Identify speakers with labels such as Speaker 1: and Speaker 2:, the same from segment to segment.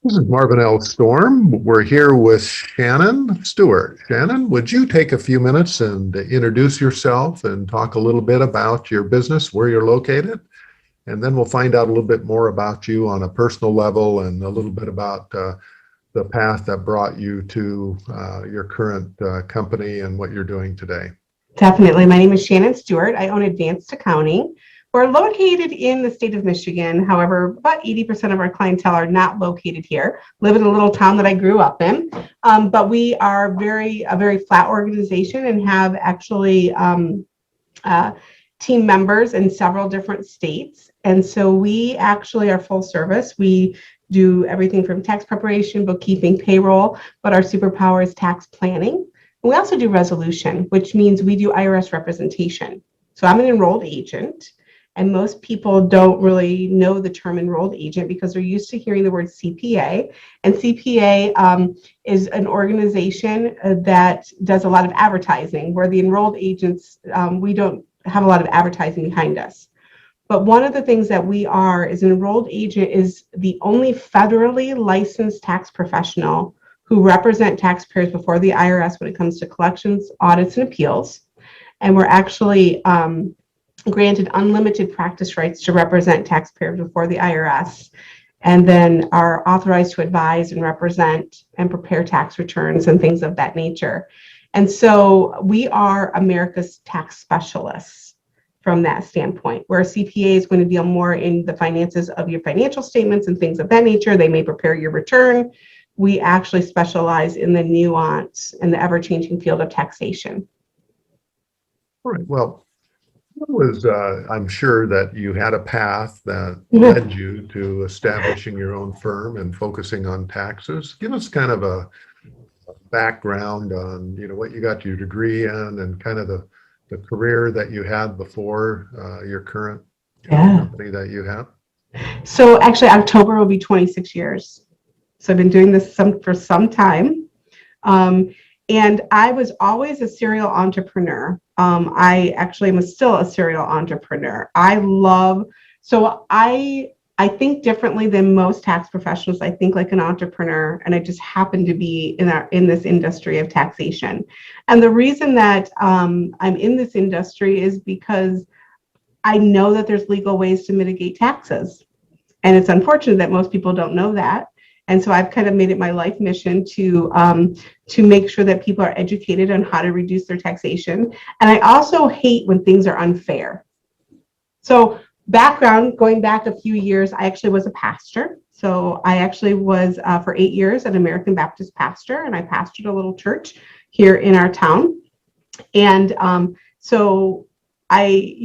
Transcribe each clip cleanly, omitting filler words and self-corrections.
Speaker 1: This is Marvin L. Storm. We're here with Shanyn Stewart. Shanyn, would you take a few minutes and introduce yourself and talk a little bit about your business, where you're located? And then we'll find out a little bit more about you on a personal level and a little bit about the path that brought you to your current company and what you're doing today.
Speaker 2: Definitely. My name is Shanyn Stewart. I own Advanced Accounting. We're located in the state of Michigan. However, about 80% of our clientele are not located here. Live in a little town that I grew up in. But we are a very flat organization and have actually team members in several different states. And so we actually are full service. We do everything from tax preparation, bookkeeping, payroll, but our superpower is tax planning. We also do resolution, which means we do IRS representation. So I'm an enrolled agent, and most people don't really know the term enrolled agent because they're used to hearing the word CPA. And CPA is an organization that does a lot of advertising, where the enrolled agents, we don't have a lot of advertising behind us. But one of the things that we are is an enrolled agent is the only federally licensed tax professional who represent taxpayers before the IRS when it comes to collections, audits, and appeals. And we're actually granted unlimited practice rights to represent taxpayers before the IRS, and then are authorized to advise and represent and prepare tax returns and things of that nature. And so we are America's tax specialists from that standpoint, where a CPA is going to deal more in the finances of your financial statements and things of that nature. They may prepare your return. We actually specialize in the nuance and the ever-changing field of taxation.
Speaker 1: All right. Well, I'm sure that you had a path that led you to establishing your own firm and focusing on taxes. Give us kind of a background on, what you got your degree in and kind of the career that you had before your current company that you have.
Speaker 2: So actually, October will be 26 years. So I've been doing this for some time. And I was always a serial entrepreneur. I actually am still a serial entrepreneur. I think differently than most tax professionals. I think like an entrepreneur, and I just happen to be in this industry of taxation. And the reason that I'm in this industry is because I know that there's legal ways to mitigate taxes. And it's unfortunate that most people don't know that. And so I've kind of made it my life mission to make sure that people are educated on how to reduce their taxation. And I also hate when things are unfair. So background, going back a few years, I actually was a pastor. So I actually was for 8 years an American Baptist pastor, and I pastored a little church here in our town. And so I,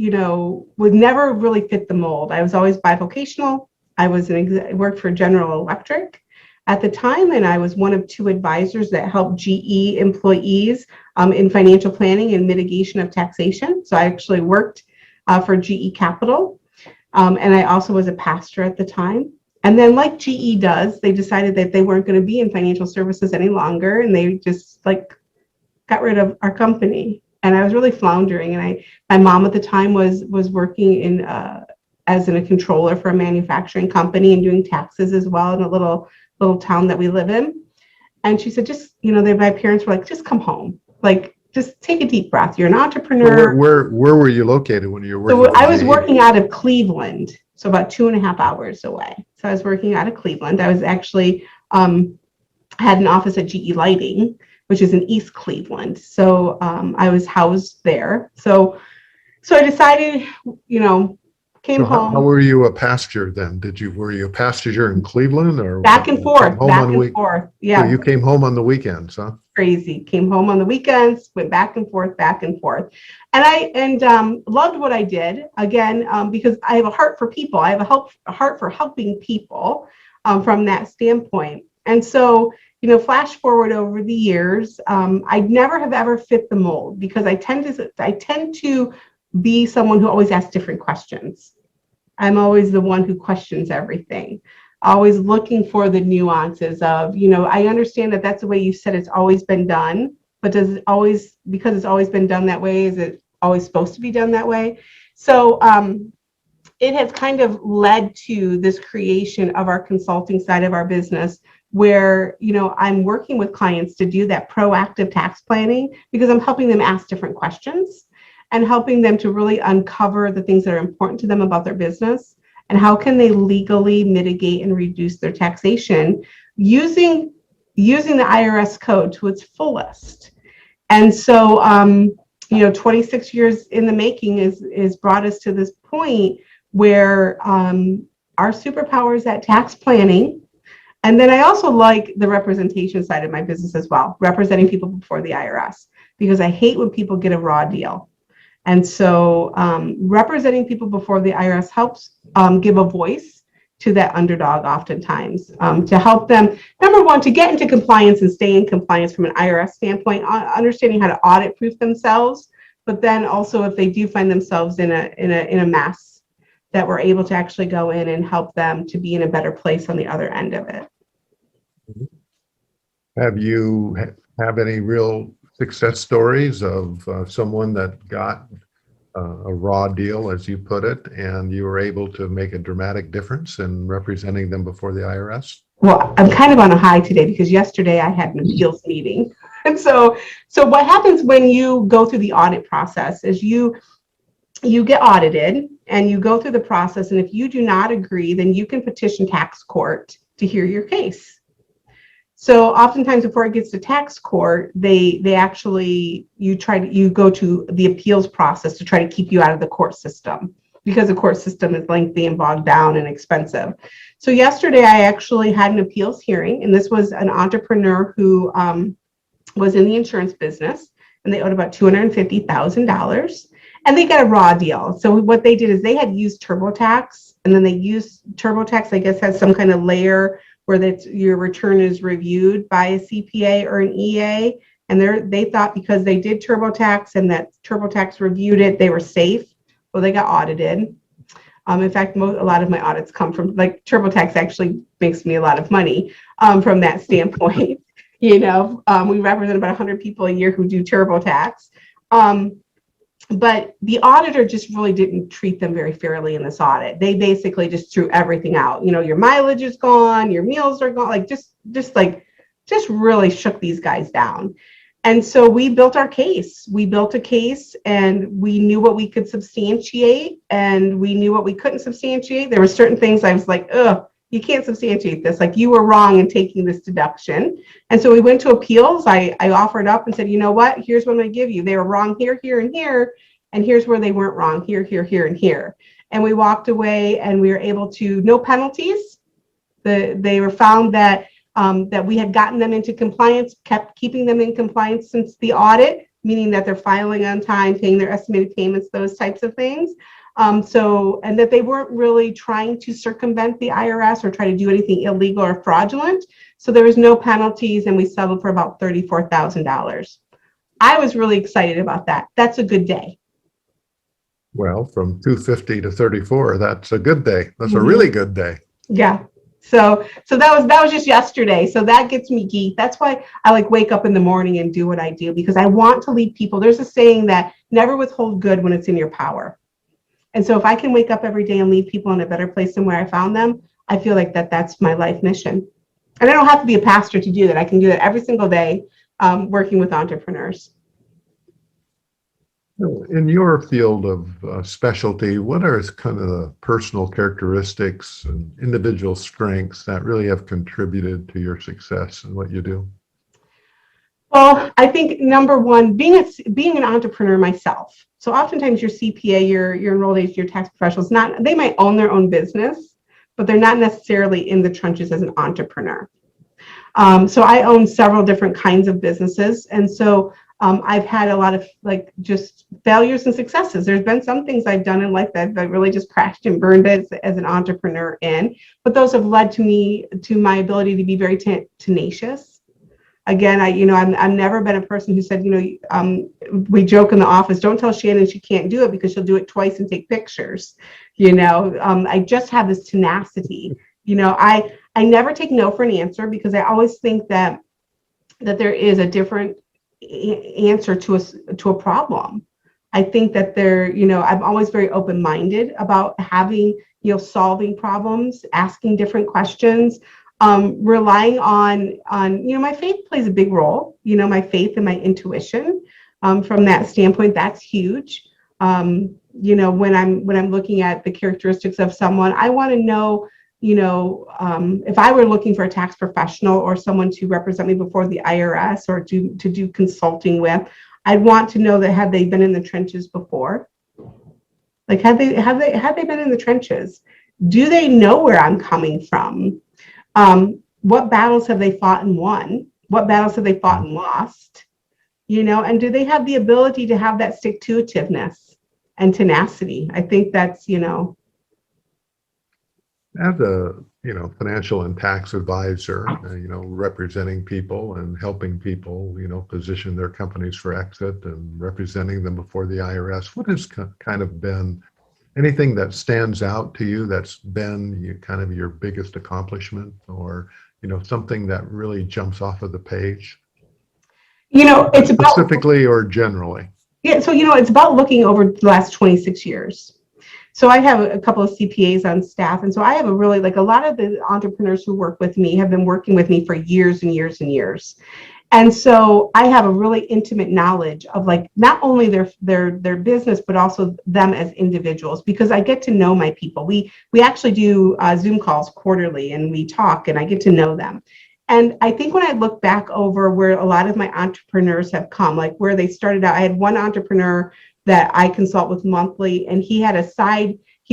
Speaker 2: would never really fit the mold. I was always bivocational. I worked for General Electric at the time, and I was one of 2 advisors that helped GE employees in financial planning and mitigation of taxation. So I actually worked for GE Capital, and I also was a pastor at the time. And then, like GE does, they decided that they weren't going to be in financial services any longer, and they just got rid of our company. And I was really floundering. And my mom at the time was working as a controller for a manufacturing company and doing taxes as well in a little town that we live in. And she said, my parents were like, just come home. Just take a deep breath. You're an entrepreneur.
Speaker 1: Where were you located when you were working?
Speaker 2: So I was working out of Cleveland, so about 2.5 hours away. So I was working out of Cleveland. I was actually had an office at GE Lighting, which is in East Cleveland. So I was housed there. So I decided, came home.
Speaker 1: How were you a pastor then? Were you a pastor in Cleveland or
Speaker 2: back and forth? Yeah.
Speaker 1: So you came home on the weekends, huh?
Speaker 2: Crazy. Came home on the weekends, went back and forth. And I loved what I did, again, because I have a heart for people. I have a heart for helping people from that standpoint. And so, flash forward over the years, I never have ever fit the mold because I tend to be someone who always asks different questions. I'm always the one who questions everything, always looking for the nuances of, I understand that that's the way you said it's always been done, but because it's always been done that way, is it always supposed to be done that way? So it has kind of led to this creation of our consulting side of our business where, I'm working with clients to do that proactive tax planning because I'm helping them ask different questions and helping them to really uncover the things that are important to them about their business and how can they legally mitigate and reduce their taxation using the IRS code to its fullest. And so, 26 years in the making is brought us to this point where our superpower is at tax planning. And then I also like the representation side of my business as well, representing people before the IRS, because I hate when people get a raw deal. And so representing people before the IRS helps give a voice to that underdog oftentimes to help them, number one, to get into compliance and stay in compliance from an IRS standpoint, understanding how to audit proof themselves, but then also if they do find themselves in a mess, that we're able to actually go in and help them to be in a better place on the other end of it.
Speaker 1: Have you have any real success stories of someone that got a raw deal, as you put it, and you were able to make a dramatic difference in representing them before the IRS?
Speaker 2: Well, I'm kind of on a high today because yesterday I had an appeals meeting. And so what happens when you go through the audit process is you get audited and you go through the process. And if you do not agree, then you can petition tax court to hear your case. So oftentimes before it gets to tax court, you go to the appeals process to try to keep you out of the court system because the court system is lengthy and bogged down and expensive. So yesterday I actually had an appeals hearing, and this was an entrepreneur who was in the insurance business, and they owed about $250,000, and they got a raw deal. So what they did is they had used TurboTax, and then they used TurboTax, I guess, has some kind of layer where your return is reviewed by a CPA or an EA. And they thought because they did TurboTax and that TurboTax reviewed it, they were safe. Well, they got audited. In fact, a lot of my audits come from, like, TurboTax actually makes me a lot of money from that standpoint. We represent about 100 people a year who do TurboTax. But the auditor just really didn't treat them very fairly in this audit. They basically just threw everything out. Your mileage is gone, your meals are gone, like just really shook these guys down. And so we built our case. We built a case and we knew what we could substantiate and we knew what we couldn't substantiate. There were certain things I was like, ugh, you can't substantiate this. Like, you were wrong in taking this deduction. And so we went to appeals. I offered up and said, you know what, here's what I'm going to give you. They were wrong here, here, and here. And here's where they weren't wrong, here, here, here, and here. And we walked away and we were able to, no penalties. They were found that we had gotten them into compliance, kept keeping them in compliance since the audit, meaning that they're filing on time, paying their estimated payments, those types of things. And that they weren't really trying to circumvent the IRS or try to do anything illegal or fraudulent. So there was no penalties, and we settled for about $34,000. I was really excited about that. That's a good day.
Speaker 1: Well, from 250 to 34, that's a good day. That's a really good day.
Speaker 2: Yeah. So that was just yesterday. So that gets me geeked. That's why I wake up in the morning and do what I do, because I want to lead people. There's a saying that never withhold good when it's in your power. And so if I can wake up every day and leave people in a better place than where I found them, I feel like that's my life mission. And I don't have to be a pastor to do that. I can do that every single day working with entrepreneurs.
Speaker 1: In your field of specialty, what are kind of the personal characteristics and individual strengths that really have contributed to your success in what you do?
Speaker 2: Well, I think number one, being an entrepreneur myself. So oftentimes your CPA, your enrolled agent, your tax professionals, they might own their own business, but they're not necessarily in the trenches as an entrepreneur. So I own several different kinds of businesses. And so I've had a lot of just failures and successes. There's been some things I've done in life that really just crashed and burned as an entrepreneur in, but those have led to my ability to be very tenacious. Again, I've never been a person who said, we joke in the office, don't tell Shanyn she can't do it because she'll do it twice and take pictures. I just have this tenacity. I never take no for an answer, because I always think that there is a different answer to a problem. I think that I'm always very open-minded about having, solving problems, asking different questions, relying on, my faith plays a big role, my faith and my intuition. From that standpoint, that's huge. When I'm looking at the characteristics of someone, I want to know, if I were looking for a tax professional or someone to represent me before the IRS or to do consulting with, I'd want to know that have they been in the trenches before? Like, have they been in the trenches? Do they know where I'm coming from? What battles have they fought and won? What battles have they fought and lost? And do they have the ability to have that stick-to-itiveness and tenacity? I think that's,
Speaker 1: As a, financial and tax advisor, representing people and helping people, position their companies for exit and representing them before the IRS, what has kind of been anything that stands out to you that's been kind of your biggest accomplishment, or, something that really jumps off of the page?
Speaker 2: It's about,
Speaker 1: Specifically or generally?
Speaker 2: yeah, so, it's about looking over the last 26 years. So I have a couple of CPAs on staff. And so I have a lot of the entrepreneurs who work with me have been working with me for years and years and years. And so I have a really intimate knowledge of not only their business, but also them as individuals, because I get to know my people. We actually do Zoom calls quarterly, and we talk, and I get to know them. And I think when I look back over where a lot of my entrepreneurs have come, like where they started out, I had one entrepreneur that I consult with monthly, and he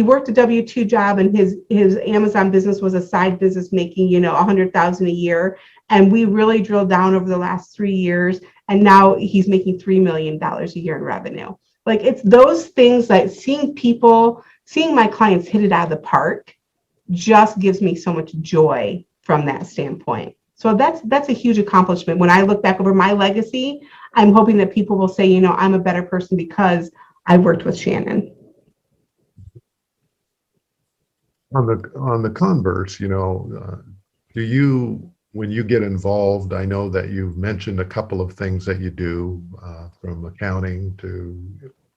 Speaker 2: worked a W-2 job, and his Amazon business was a side business making, $100,000 a year. And we really drilled down over the last 3 years, and now he's making $3 million a year in revenue. Like, it's those things that seeing my clients hit it out of the park just gives me so much joy from that standpoint. So that's a huge accomplishment. When I look back over my legacy, I'm hoping that people will say, I'm a better person because I worked with Shanyn.
Speaker 1: On the converse, do you, when you get involved, I know that you've mentioned a couple of things that you do, from accounting to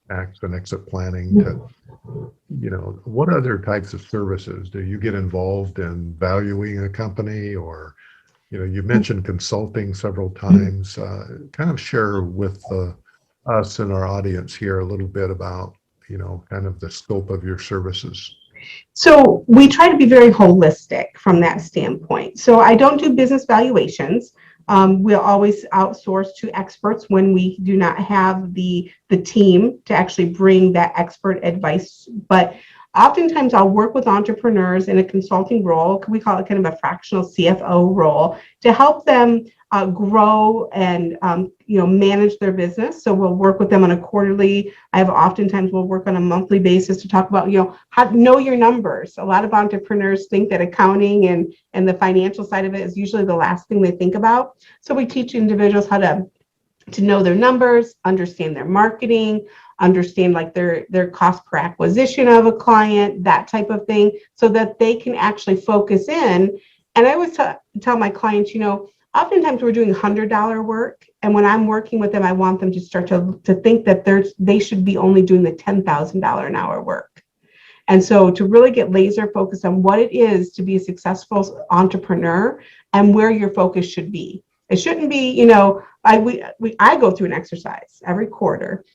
Speaker 1: tax and exit planning to, what other types of services do you get involved in valuing a company? Or, you mentioned consulting several times. Kind of share with us and our audience here a little bit about, kind of the scope of your services.
Speaker 2: So we try to be very holistic from that standpoint. So I don't do business valuations. We'll always outsource to experts when we do not have the team to actually bring that expert advice. But oftentimes I'll work with entrepreneurs in a consulting role. We call it kind of a fractional CFO role to help them grow and manage their business. So we'll work with them on a quarterly. Oftentimes we'll work on a monthly basis to talk about how to know your numbers. A lot of entrepreneurs think that accounting and the financial side of it is usually the last thing they think about. So we teach individuals how to know their numbers, understand their marketing, understand their cost per acquisition of a client, that type of thing, so that they can actually focus in. And I always tell my clients, oftentimes we're doing $100 work, and when I'm working with them, I want them to start to think that they should be only doing the $10,000 an hour work. And so to really get laser focused on what it is to be a successful entrepreneur and where your focus should be. It shouldn't be, I go through an exercise every quarter,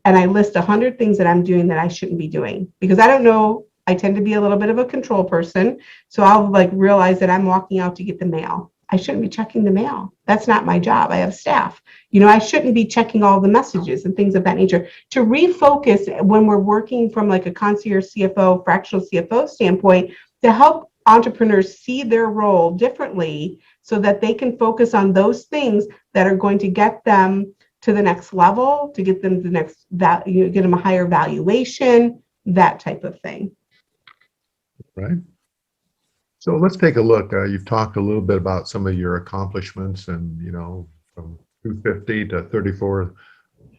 Speaker 2: and I list 100 things that I'm doing that I shouldn't be doing, because I don't know. I tend to be a little bit of a control person. So I'll realize that I'm walking out to get the mail. I shouldn't be checking the mail. That's not my job. I have staff. I shouldn't be checking all the messages and things of that nature. To refocus when we're working from a concierge CFO, fractional CFO standpoint, to help entrepreneurs see their role differently so that they can focus on those things that are going to get them to the next level, to get them to the next value, get them a higher valuation, that type of thing.
Speaker 1: Right. So let's take a look. You've talked a little bit about some of your accomplishments, and from $250 to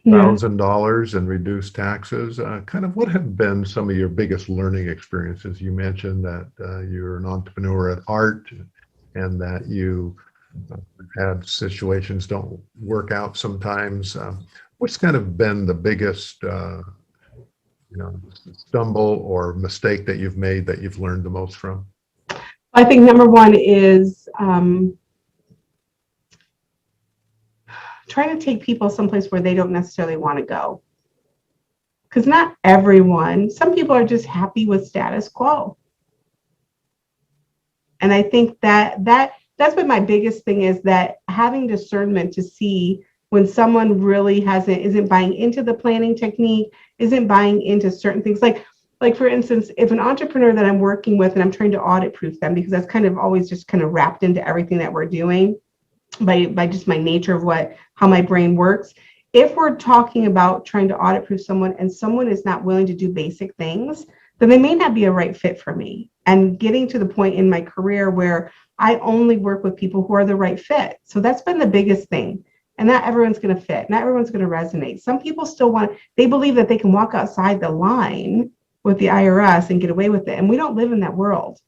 Speaker 1: $34,000 in reduced taxes. Kind of what have been some of your biggest learning experiences? You mentioned that you're an entrepreneur at heart, and that you had situations don't work out sometimes. What's kind of been the biggest, stumble or mistake that you've made that you've learned the most from?
Speaker 2: I think number one is trying to take people someplace where they don't necessarily want to go. Because not everyone, some people are just happy with status quo. And I think that's been my biggest thing, is that having discernment to see when someone really isn't buying into the planning technique, isn't buying into certain things. Like for instance, if an entrepreneur that I'm working with and I'm trying to audit proof them, because that's kind of always just kind of wrapped into everything that we're doing by just my nature of how my brain works. If we're talking about trying to audit proof someone and someone is not willing to do basic things, then they may not be a right fit for me. And getting to the point in my career where I only work with people who are the right fit. So that's been the biggest thing. And not everyone's going to fit. Not everyone's going to resonate. Some people still they believe that they can walk outside the line with the IRS and get away with it. And we don't live in that world.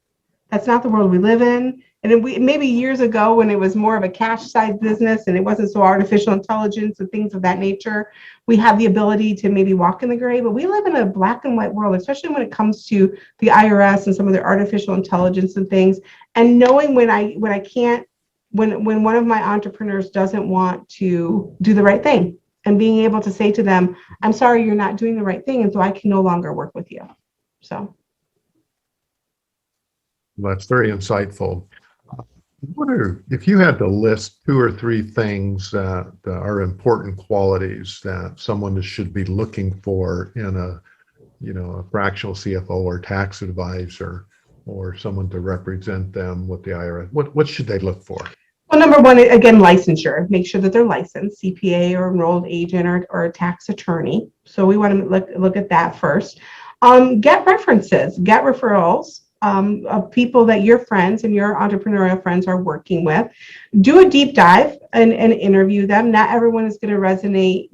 Speaker 2: That's not the world we live in. And maybe years ago when it was more of a cash side business and it wasn't so artificial intelligence and things of that nature, we had the ability to maybe walk in the gray, but we live in a black and white world, especially when it comes to the IRS and some of their artificial intelligence and things. And knowing when one of my entrepreneurs doesn't want to do the right thing, and being able to say to them, I'm sorry, you're not doing the right thing, and so I can no longer work with you. So.
Speaker 1: Well, that's very insightful. If you had to list 2 or 3 things that are important qualities that someone should be looking for in a fractional CFO or tax advisor or someone to represent them with the IRS, what should they look for?
Speaker 2: Well, number one, again, licensure. Make sure that they're licensed, CPA or enrolled agent or a tax attorney. So we want to look at that first. Get references, get referrals of people that your friends and your entrepreneurial friends are working with. Do a deep dive and interview them. Not everyone is going to resonate,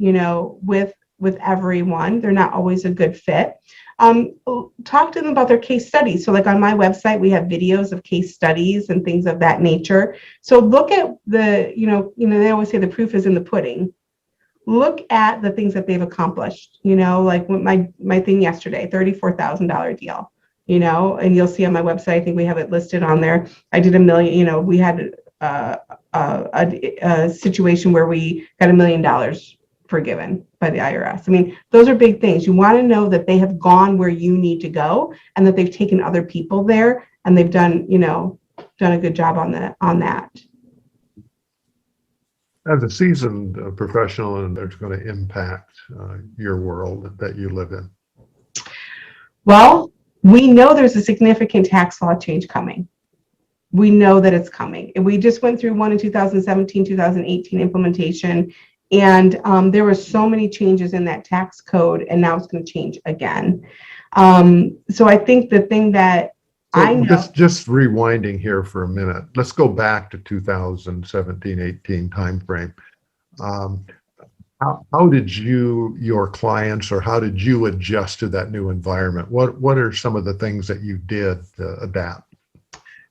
Speaker 2: with everyone. They're not always a good fit. Talk to them about their case studies. So like on my website, we have videos of case studies and things of that nature. So look at they always say the proof is in the pudding. Look at the things that they've accomplished, like my thing yesterday, $34,000 deal, and you'll see on my website, I think we have it listed on there. I did $1 million, we had a situation where we got $1 million forgiven by the IRS. I mean, those are big things. You want to know that they have gone where you need to go and that they've taken other people there and they've done a good job on that.
Speaker 1: As a seasoned professional, and there's going to impact your world that you live in.
Speaker 2: Well, we know there's a significant tax law change coming. We know that it's coming. And we just went through one in 2017, 2018 implementation. And there were so many changes in that tax code, and now it's going to change again. So I think the thing that I know.
Speaker 1: Just rewinding here for a minute. Let's go back to 2017-18 timeframe. How did your clients, or how did you adjust to that new environment? What are some of the things that you did to adapt?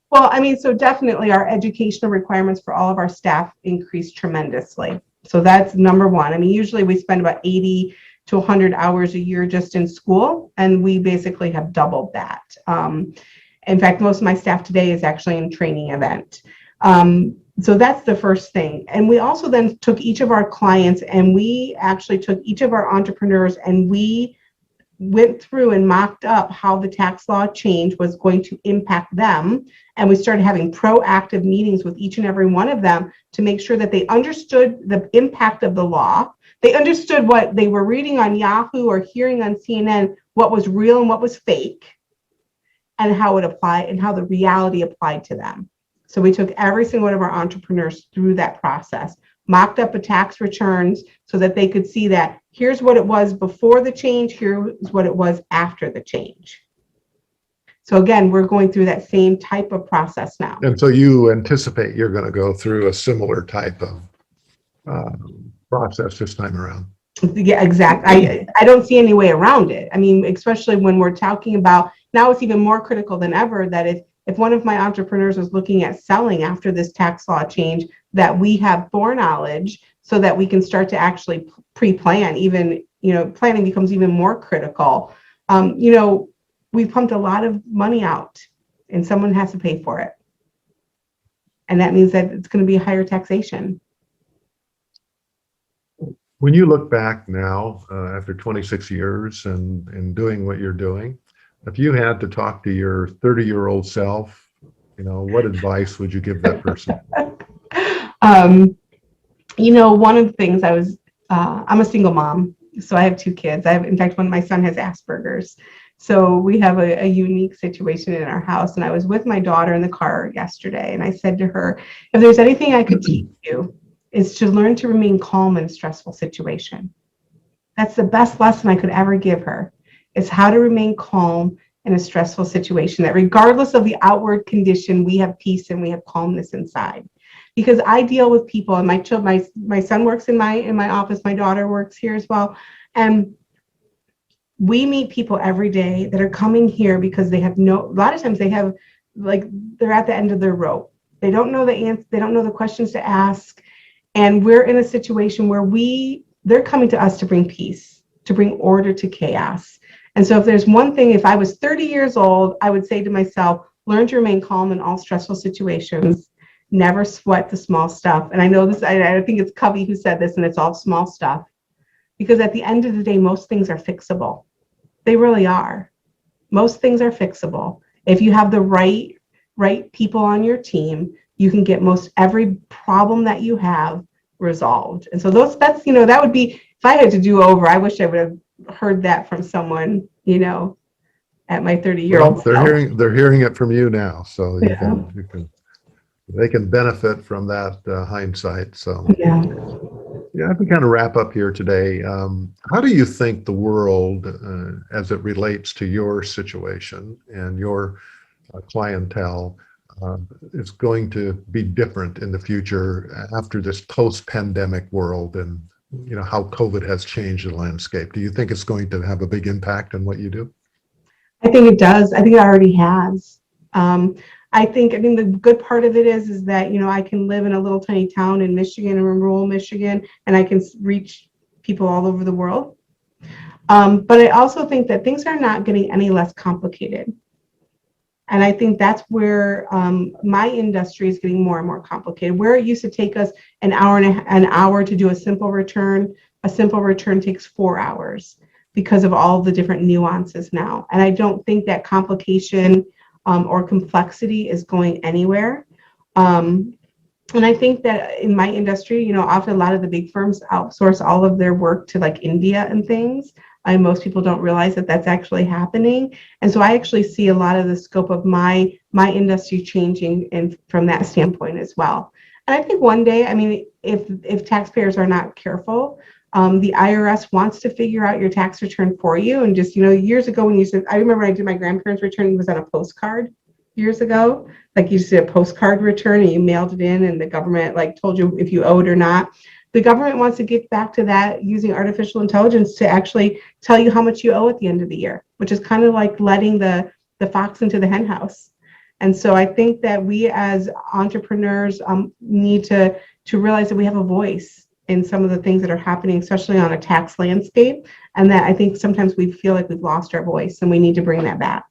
Speaker 2: Well, I mean, so definitely our educational requirements for all of our staff increased tremendously. So that's number one. I mean, usually we spend about 80 to 100 hours a year just in school, and we basically have doubled that. In fact, most of my staff today is actually in training event. So that's the first thing. And we also then took each of our clients, and we actually took each of our entrepreneurs, and we went through and mocked up how the tax law change was going to impact them. And we started having proactive meetings with each and every one of them to make sure that they understood the impact of the law. They understood what they were reading on Yahoo or hearing on CNN, what was real and what was fake, and how it applied and how the reality applied to them. So we took every single one of our entrepreneurs through that process, mocked up a tax returns so that they could see that here's what it was before the change, here's what it was after the change. So again, we're going through that same type of process now.
Speaker 1: And so you anticipate you're going to go through a similar type of process this time around?
Speaker 2: Yeah, exactly. I don't see any way around it. I mean, especially when we're talking about, now it's even more critical than ever that if one of my entrepreneurs is looking at selling after this tax law change, that we have foreknowledge so that we can start to actually pre-plan, even, planning becomes even more critical. We pumped a lot of money out and someone has to pay for it. And that means that it's going to be higher taxation.
Speaker 1: When you look back now, after 26 years and doing what you're doing, if you had to talk to your 30-year-old self, what advice would you give that person?
Speaker 2: One of the things I'm a single mom, so I have two kids. In fact, my son has Asperger's. So we have a unique situation in our house. And I was with my daughter in the car yesterday, and I said to her, if there's anything I could teach you, is to learn to remain calm in a stressful situation. That's the best lesson I could ever give her, is how to remain calm in a stressful situation, that regardless of the outward condition, we have peace and we have calmness inside. Because I deal with people, and my son works in my office, my daughter works here as well, and we meet people every day that are coming here because a lot of times they have, they're at the end of their rope. They don't know the answer, they don't know the questions to ask, and we're in a situation where they're coming to us to bring peace, to bring order to chaos. And so if there's one thing, if I was 30 years old, I would say to myself, learn to remain calm in all stressful situations. Never sweat the small stuff. And I know this, I think it's Covey who said this, and it's all small stuff. Because at the end of the day, most things are fixable. They really are. Most things are fixable. If you have the right people on your team, you can get most every problem that you have resolved. And so that would be, if I had to do over, I wish I would have heard that from someone, at my 30-year-old.
Speaker 1: Well, they're hearing it from you now, so they can benefit from that hindsight. So yeah, we kind of wrap up here today. How do you think the world, as it relates to your situation and your clientele, is going to be different in the future after this post-pandemic world, and how COVID has changed the landscape? Do you think it's going to have a big impact on what you do?
Speaker 2: I think it does. I think it already has. I think the good part of it is that, I can live in a little tiny town in Michigan, in rural Michigan, and I can reach people all over the world. But I also think that things are not getting any less complicated. And I think that's where my industry is getting more and more complicated. Where it used to take us an hour to do a simple return takes 4 hours because of all the different nuances now. And I don't think that complication or complexity is going anywhere. And I think that in my industry, often a lot of the big firms outsource all of their work to India and things. And most people don't realize that that's actually happening. And so I actually see a lot of the scope of my industry changing from that standpoint as well. And I think one day, if taxpayers are not careful, the IRS wants to figure out your tax return for you. And just, years ago when I remember when I did my grandparents' return, it was on a postcard years ago. You just did a postcard return and you mailed it in, and the government told you if you owed or not. The government wants to get back to that using artificial intelligence to actually tell you how much you owe at the end of the year, which is kind of like letting the fox into the hen house. And so I think that we as entrepreneurs need to realize that we have a voice in some of the things that are happening, especially on a tax landscape. And that I think sometimes we feel like we've lost our voice, and we need to bring that back.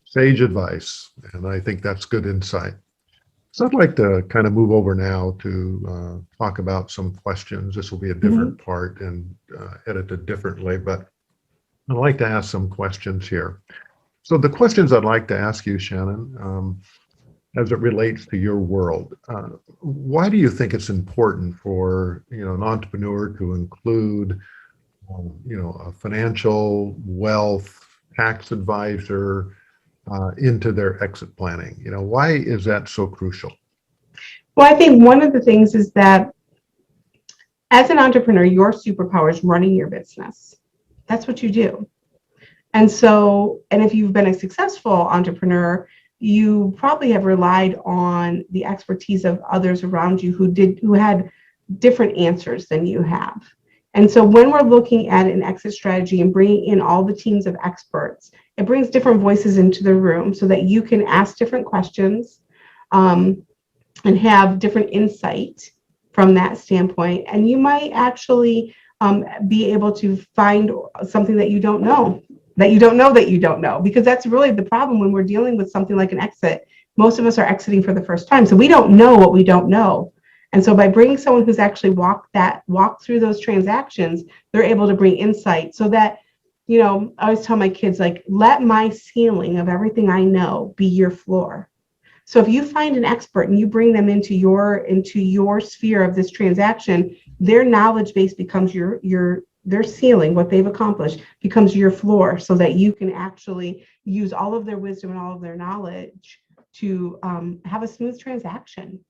Speaker 1: Sage advice, and I think that's good insight. So I'd like to kind of move over now to talk about some questions. This will be a different part and edited differently, but I'd like to ask some questions here. So the questions I'd like to ask you, Shanyn, as it relates to your world, why do you think it's important for an entrepreneur to include a financial, wealth, tax advisor into their exit planning? Why is that so crucial?
Speaker 2: Well, I think one of the things is that as an entrepreneur, your superpower is running your business. That's what you do. And if you've been a successful entrepreneur, you probably have relied on the expertise of others around you who had different answers than you have. And so when we're looking at an exit strategy and bringing in all the teams of experts, it brings different voices into the room so that you can ask different questions and have different insight from that standpoint. And you might actually be able to find something that you don't know, because that's really the problem when we're dealing with something like an exit. Most of us are exiting for the first time, so we don't know what we don't know. And so by bringing someone who's actually walked through those transactions, they're able to bring insight so that, I always tell my kids, like, let my ceiling of everything I know be your floor. So if you find an expert and you bring them into your sphere of this transaction, their knowledge base becomes their ceiling, what they've accomplished becomes your floor, so that you can actually use all of their wisdom and all of their knowledge to have a smooth transaction.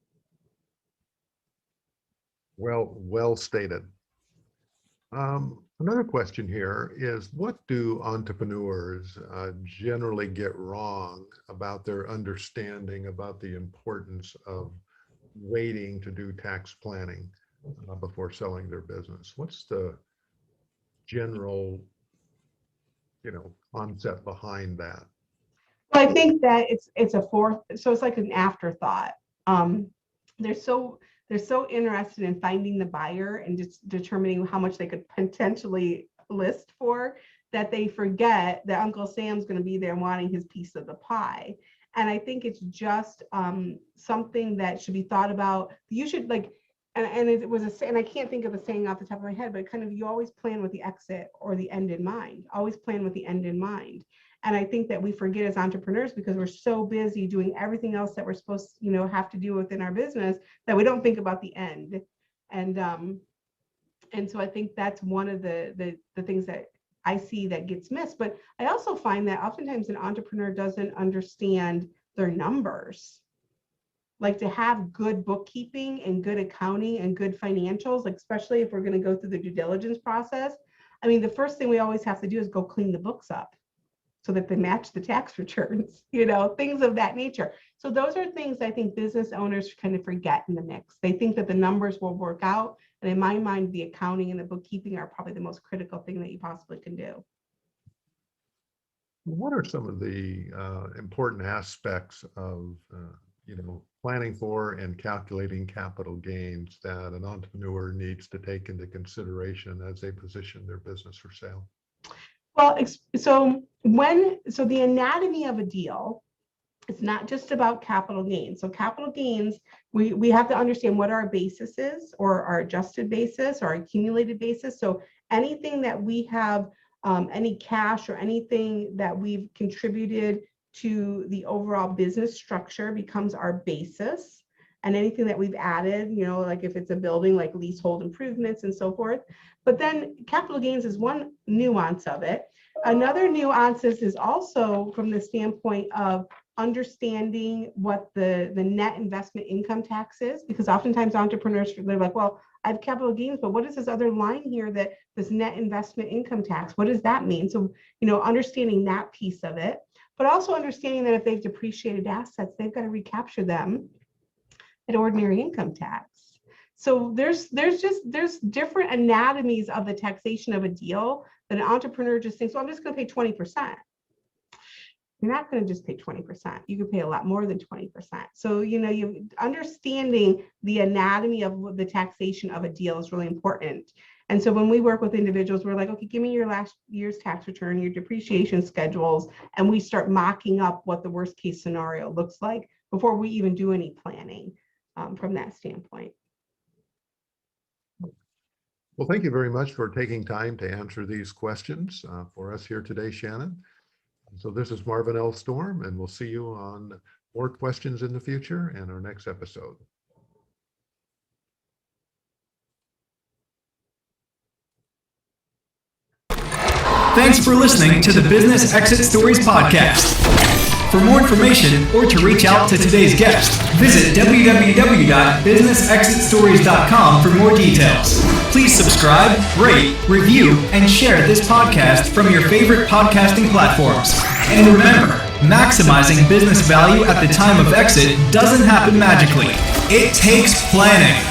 Speaker 1: Well stated. Another question here is, what do entrepreneurs generally get wrong about their understanding about the importance of waiting to do tax planning before selling their business? What's the general, concept behind that?
Speaker 2: Well, I think that it's a fourth, so it's like an afterthought. They're so interested in finding the buyer and just determining how much they could potentially list for, that they forget that Uncle Sam's going to be there wanting his piece of the pie. And I think it's just something that should be thought about. You should, like, and it was and I can't think of a saying off the top of my head, but kind of, you always plan with the exit or the end in mind. Always plan with the end in mind. And I think that we forget as entrepreneurs, because we're so busy doing everything else that we're supposed to, have to do within our business, that we don't think about the end. And so I think that's one of the things that I see that gets missed. But I also find that oftentimes an entrepreneur doesn't understand their numbers. Like, to have good bookkeeping and good accounting and good financials, like, especially if we're going to go through the due diligence process. I mean, the first thing we always have to do is go clean the books up, so that they match the tax returns, things of that nature. So those are things I think business owners kind of forget in the mix. They think that the numbers will work out. And in my mind, the accounting and the bookkeeping are probably the most critical thing that you possibly can do.
Speaker 1: What are some of the important aspects of, planning for and calculating capital gains that an entrepreneur needs to take into consideration as they position their business for sale?
Speaker 2: Well, so the anatomy of a deal, it's not just about capital gains. So capital gains, we have to understand what our basis is, or our adjusted basis, or our accumulated basis. So anything that we have, any cash or anything that we've contributed to the overall business structure becomes our basis. And anything that we've added, like if it's a building, like leasehold improvements and so forth. But then capital gains is one nuance of it. Another nuance is also from the standpoint of understanding what the net investment income tax is, because oftentimes entrepreneurs, they're like, well, I have capital gains, but what is this other line here, that this net investment income tax? What does that mean? So, understanding that piece of it, but also understanding that if they've depreciated assets, they've got to recapture them at ordinary income tax. So there's different anatomies of the taxation of a deal that an entrepreneur just thinks, well, I'm just going to pay 20%. You're not going to just pay 20%. You could pay a lot more than 20%. So, you understanding the anatomy of the taxation of a deal is really important. And so when we work with individuals, we're like, okay, give me your last year's tax return, your depreciation schedules, and we start mocking up what the worst case scenario looks like before we even do any planning from that standpoint.
Speaker 1: Well, thank you very much for taking time to answer these questions for us here today, Shanyn. So this is Marvin L. Storm, and we'll see you on more questions in the future and our next episode.
Speaker 3: Thanks for listening to the Business Exit Stories podcast. For more information or to reach out to today's guest, visit www.businessexitstories.com for more details. Please subscribe, rate, review, and share this podcast from your favorite podcasting platforms. And remember, maximizing business value at the time of exit doesn't happen magically. It takes planning.